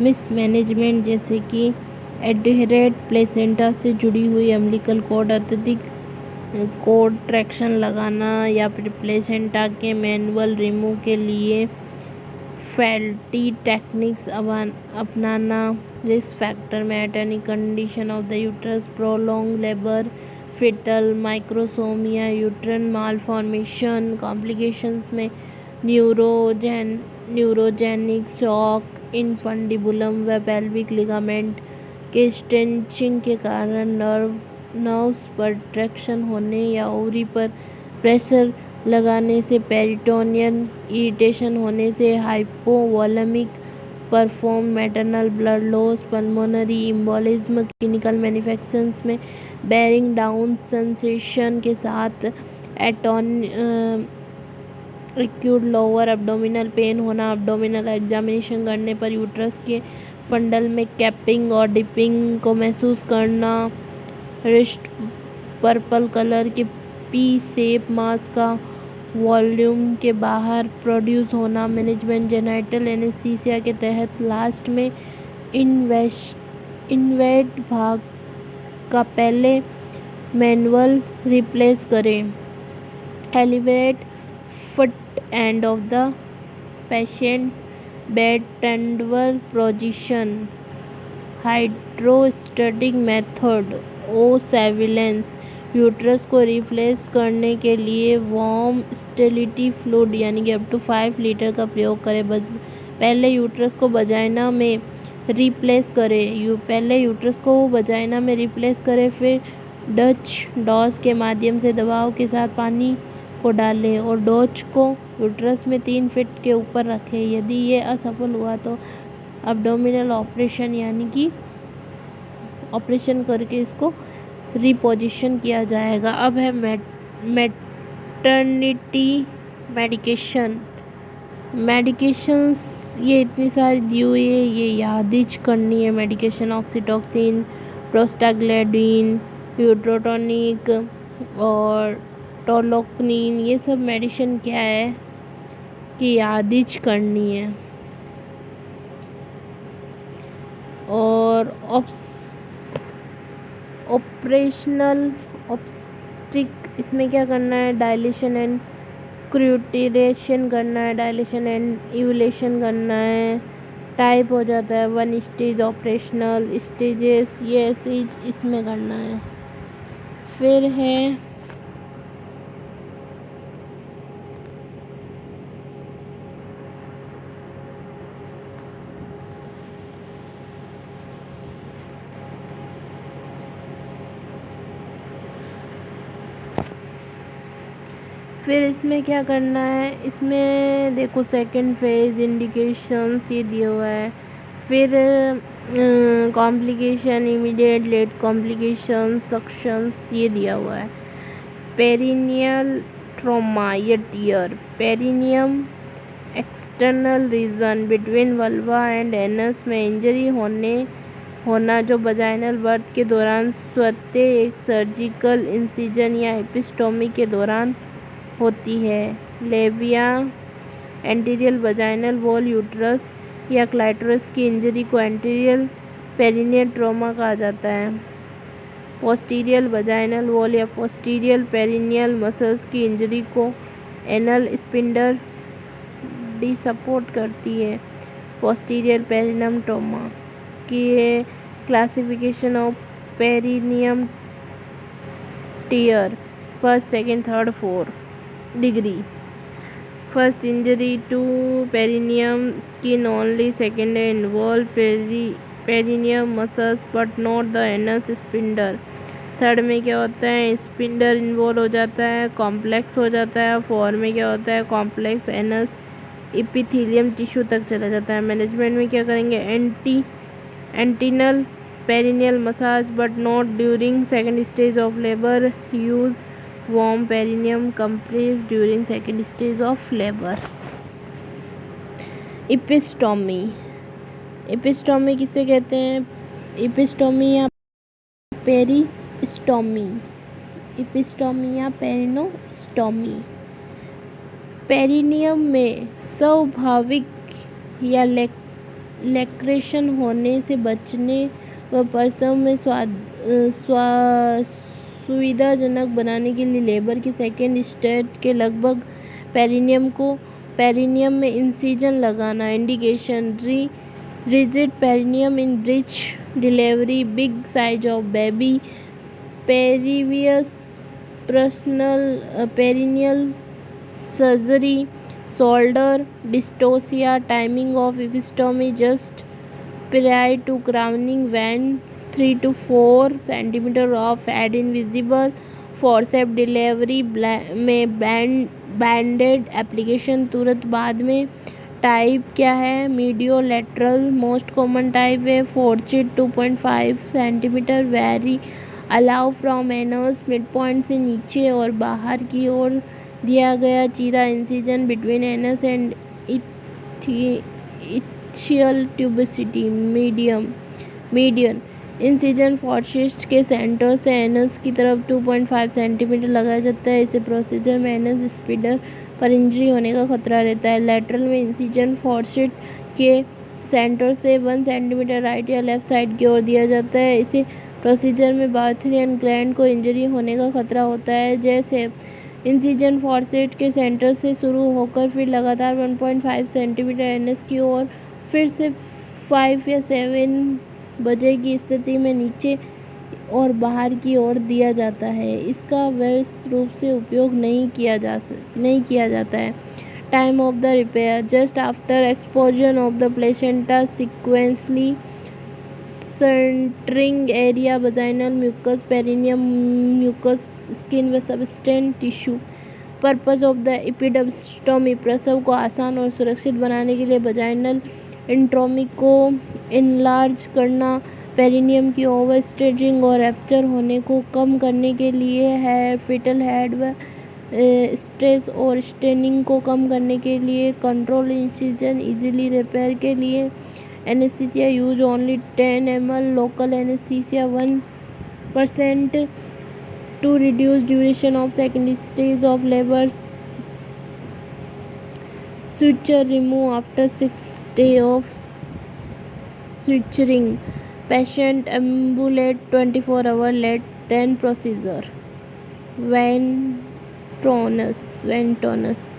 Mismanagement जैसे कि adherent placenta से जुड़ी हुई अम्बिलिकल कॉर्ड, अत्यधिक कॉर्ड ट्रैक्शन लगाना या फिर प्लेसेंटा के मैनुअल रिमूव के लिए फैल्टी टेक्निक्स अपनाना, रिस्क फैक्टर में atony condition of the uterus, prolong labour, fetal macrosomia, uterine malformation, complications में न्यूरोजेनिक शॉक, इनफंडिबुलम व पेल्विक लिगामेंट के स्ट्रेचिंग के कारण नर्व्स पर ट्रैक्शन होने या ओवरी पर प्रेशर लगाने से, पेरिटोनियल इरिटेशन होने से, hypovolemic perform maternal blood loss, pulmonary embolism, clinical manifestations में बेरिंग डाउन सेंसेशन के साथ एक्यूट लोअर एब्डोमिनल पेन होना, एब्डोमिनल एग्जामिनेशन करने पर यूट्रस के फंडल में कैपिंग और डिपिंग को महसूस करना, रिस्ट पर्पल कलर के पी शेप मास का वॉल्यूम के बाहर प्रोड्यूस होना, मैनेजमेंट जेनाइटल एनेस्थीसिया के तहत लास्ट में इनवेट भाग का पहले मैनुअल रिप्लेस करें, elevate foot end of the patient bed टेंडवर position, hydrostatic method O'Sullivan's, uterus को रिप्लेस करने के लिए वार्म स्टेरिलिटी फ्लूइड यानी कि अप टू 5 लीटर का प्रयोग करें। पहले यूट्रस को वजाइना में रिप्लेस करें, फिर डच डॉस के माध्यम से दबाव के साथ पानी को डालें और डॉच को यूट्रस में 3 फीट के ऊपर रखें। यदि ये असफल हुआ तो एब्डोमिनल ऑपरेशन यानी कि ऑपरेशन करके इसको रिपोजिशन किया जाएगा। अब है मैटरनिटी मेडिकेशंस, ये इतनी सारी दी हुई है, ये याद ही करनी है। मेडिकेशन ऑक्सीटोसिन, प्रोस्टाग्लैंडिन, यूट्रोटोनिक और टोलोक्निन, ये सब मेडिसिन क्या है कि याद ही करनी है। और ऑपरेशनल ऑब्स्टिक, इसमें क्या करना है, डायलेशन एंड क्रूटिरेशन करना है, डायलेशन एंड इवुलेशन करना है। टाइप हो जाता है 1 स्टेज ऑपरेशनल स्टेजेस, ये ऐसे ही इसमें करना है। फिर है फिर इसमें क्या करना है, इसमें देखो सेकंड फेज इंडिकेशंस ये दिया हुआ है। फिर complication, immediate, late complication, suctions ये दिया हुआ है। पेरिनियल ट्रॉमा या tear, perineum external region between vulva and anus में इंजरी होना जो वजाइनल बर्थ के दौरान स्वतः एक सर्जिकल इंसिजन या एपिस्टोमी के दौरान होती है। लेबिया एंटीरियल वजाइनल वॉल यूट्रस या क्लाइटोरस की इंजरी को एंटीरियल पेरिनियल ट्रॉमा कहा जाता है। पोस्टीरियल वजाइनल वॉल या पोस्टीरियल पेरिनियल मसल्स की इंजरी को एनल स्पिंडर डी सपोर्ट करती है। पोस्टीरियर पेरिनियम ट्रॉमा की classification of perineum tear, first, second, third, 4 degree. First injury to perineum skin only. Second involve perineum muscles but not the anus sphincter. Third में क्या होता है, स्पिंडर involve हो जाता है, कॉम्प्लेक्स हो जाता है। 4 में क्या होता है, कॉम्प्लेक्स एनस एपिथेलियम टिश्यू तक चला जाता है। मैनेजमेंट में क्या करेंगे, antenatal perineal massage but not during second stage of labour, use warm perineum compress during second stage of labor. Episiotomy किसे कहते हैं, एपिस्टोमी या पेरिस्टोमी, एपिस्टोमी या पेरिनोस्टोमी। पेरिनियम में स्वाभाविक या लैक्रेशन होने से बचने व प्रसव में सुविधाजनक बनाने के लिए लेबर की सेकेंड स्टेज के लगभग पेरिनियम में इंसिजन लगाना। Indication rigid perineum in breech delivery, big size of baby, previous perineal surgery, shoulder dystocia, timing of episiotomy just prior to crowning when 3 to 4 cm of head invisible, forceps delivery में banded application तुरंत बाद में। Type क्या है? Medio lateral most common type है। Fourchette 2.5 centimetre, very allow from anus mid point से नीचे और बाहर की ओर दिया गया चीरा इंसिजन बिटवीन एनस एंड इथियल ट्यूबिसिटी। मीडियन इंसिजन फॉरसिस्ट के सेंटर से एनस की तरफ 2.5 सेंटीमीटर लगाया जाता है। इसे प्रोसीजर में एनस स्पीडर पर इंजरी होने का खतरा रहता है। लेटरल में इंसिजन फॉरसिस्ट के सेंटर से 1 सेंटीमीटर राइट या लेफ्ट साइड की ओर दिया जाता है। इसे प्रोसीजर में बार्थरियन ग्लैंड को इंजरी होने का खतरा होता है। जैसे इंसिजन फॉरसेट के सेंटर से शुरू होकर फिर लगातार 1.5 सेंटीमीटर एनएस की ओर फिर से 5 या 7 बजे की स्थिति में नीचे और बाहर की ओर दिया जाता है। इसका व्यवस्थित रूप से उपयोग नहीं किया जाता है। Time of the repair just after exposure of the placenta sequentially centring area vaginal mucus perineum mucus skin व substance tissue. Purpose of the episiotomy प्रसव को आसान और सुरक्षित बनाने के लिए वजाइनल एंट्रोमी को इनलार्ज करना, पेरिनियम की ओवर स्टेजिंग और रैप्चर होने को कम करने के लिए है, फीटल हेड व स्ट्रेस और स्टेनिंग को कम करने के लिए, कंट्रोल इंसिजन इजीली रिपेयर के लिए। Anaesthesia use only 10 ml, local anaesthesia 1% to reduce duration of second stage of labor. Suture remove after 6 days of suturing. Patient ambulate 24 hours late than procedure. वेंटोनस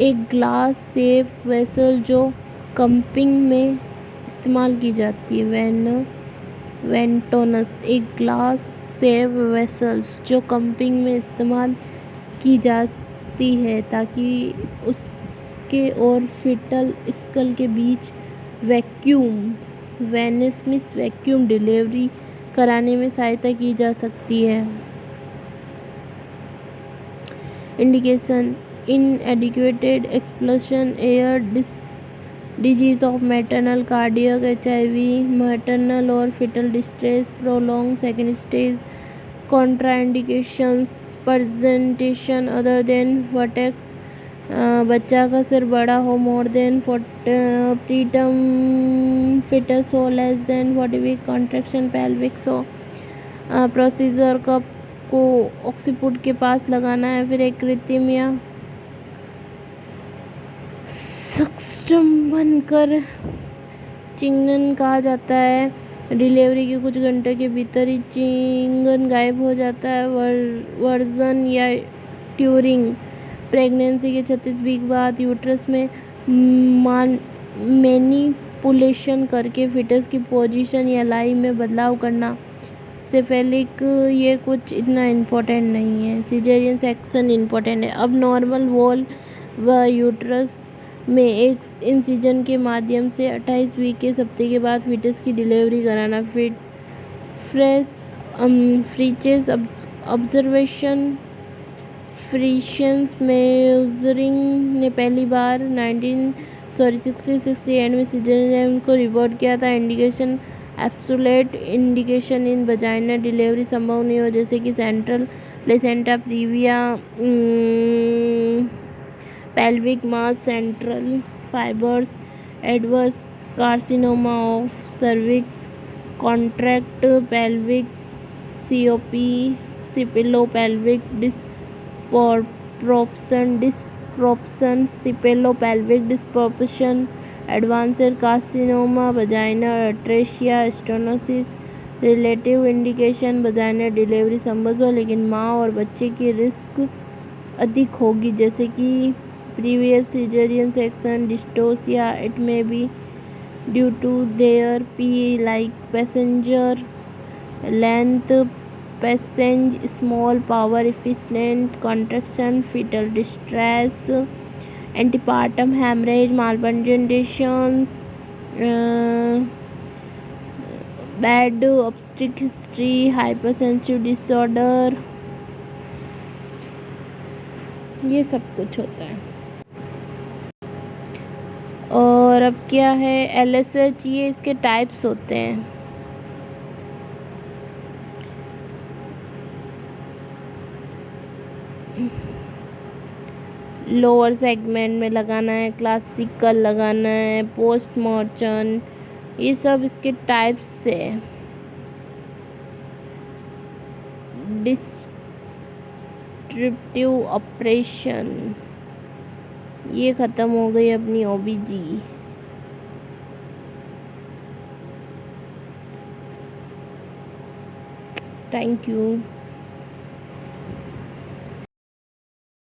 एक glass safe vessel जो cupping में इस्तेमाल की जाती है। वेंटोनस एक ग्लास सेफ वेसल्स जो cupping में इस्तेमाल की जाती है ताकि उसके और फिटल स्कल के बीच वेनेसमिस वैक्यूम डिलीवरी कराने में सहायता की जा सकती है। Indication inadequate expulsion, air disease of maternal cardiac HIV, maternal or fetal distress, prolonged second stage, contraindications, presentation other than vertex, बच्चा का सिर बड़ा हो, मोर देन प्रीटर्म फिटस हो, less than 40 week, contraction pelvis हो। प्रोसीजर कप को occiput के पास लगाना है, फिर एक कृत्रिम या सक्षम बनकर चिंगन कहा जाता है। डिलीवरी के कुछ घंटे के भीतर ही चिंगन गायब हो जाता है। वर्जन या ट्यूरिंग प्रेगनेंसी के 36 वीक बाद यूट्रस में मैनिपुलेशन करके फिटस की पोजीशन या लाई में बदलाव करना। सेफेलिक ये कुछ इतना इम्पोर्टेंट नहीं है। सिजेरियन सेक्शन इम्पोर्टेंट है। अब नॉर्मल वॉल व यूट्रस में एक इंसिजन के माध्यम से 28 वीक के सप्ताह के बाद फिटस की डिलीवरी कराना। फ्रीचेस ऑब्जर्वेशन फ्रीशंस मेजरिंग ने पहली बार 1968 में सिजेरियन को रिपोर्ट किया था। Indication absolute indication in vagina delivery संभव नहीं हो, जैसे कि central placenta previa, pelvic mass, central fibres, adverse carcinoma of cervix, contract pelvic, COP, cephalopelvic disproportion, cephalopelvic disproportion, advanced carcinoma, vaginal atresia, stenosis. Relative indication vaginal delivery संभव हो, लेकिन माँ और बच्चे की रिस्क अधिक होगी, जैसे कि previous caesarean section, dystocia. It may be due to their P like passenger length, passage small, power efficient contraction, fetal distress, antepartum hemorrhage, malformations, bad obstetric history, hypersensitive disorder, ये सब कुछ होता है। और अब क्या है LSH, ये इसके टाइप्स होते हैं। लोअर सेगमेंट में लगाना है, क्लासिकल लगाना है, पोस्ट मॉर्चन, ये सब इसके टाइप्स से। डिस्ट्रिप्टिव ऑपरेशन, ये ख़त्म हो गई अपनी OBG। Thank you.